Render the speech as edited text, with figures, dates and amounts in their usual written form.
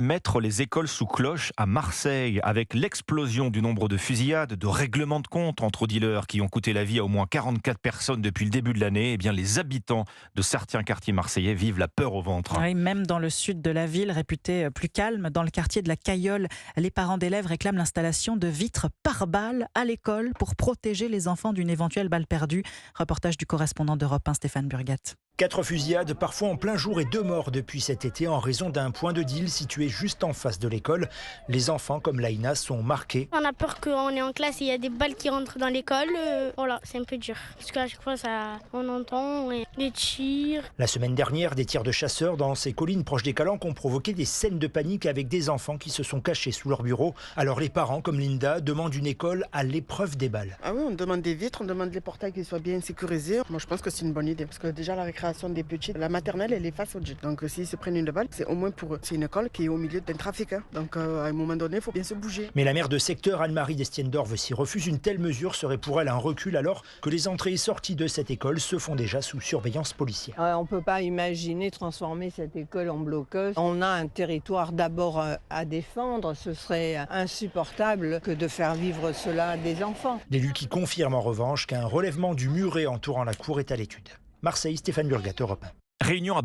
Mettre les écoles sous cloche à Marseille, avec l'explosion du nombre de fusillades, de règlements de compte entre dealers qui ont coûté la vie à au moins 44 personnes depuis le début de l'année, eh bien les habitants de certains quartiers marseillais vivent la peur au ventre. Oui, même dans le sud de la ville, réputé plus calme, dans le quartier de la Cayolle, les parents d'élèves réclament l'installation de vitres pare-balles à l'école pour protéger les enfants d'une éventuelle balle perdue. Reportage du correspondant d'Europe 1, Stéphane Burgat. 4 fusillades, parfois en plein jour, et 2 morts depuis cet été en raison d'un point de deal situé juste en face de l'école. Les enfants, comme Laïna, sont marqués. On a peur qu'on est en classe et il y a des balles qui rentrent dans l'école. Voilà, c'est un peu dur. Parce qu'à chaque fois, on entend des tirs. La semaine dernière, des tirs de chasseurs dans ces collines proches des Calanques ont provoqué des scènes de panique avec des enfants qui se sont cachés sous leur bureau. Alors les parents, comme Linda, demandent une école à l'épreuve des balles. Ah oui, on demande des vitres, on demande les portails qui soient bien sécurisés. Moi, je pense que c'est une bonne idée. Parce que déjà, la récréation des petits, la maternelle, elle est face au jet. Donc s'ils se prennent une balle, c'est au moins pour eux. C'est une école qui est au milieu d'un trafic. Donc à un moment donné, il faut bien se bouger. Mais la maire de secteur, Anne-Marie Destienne-Dorve, s'y refuse. Une telle mesure serait pour elle un recul alors que les entrées et sorties de cette école se font déjà sous surveillance policière. On ne peut pas imaginer transformer cette école en bloqueuse. On a un territoire d'abord à défendre. Ce serait insupportable que de faire vivre cela à des enfants. L'élu qui confirme en revanche qu'un relèvement du muret entourant la cour est à l'étude. Marseille, Stéphane Burgat, Europe 1. Réunion à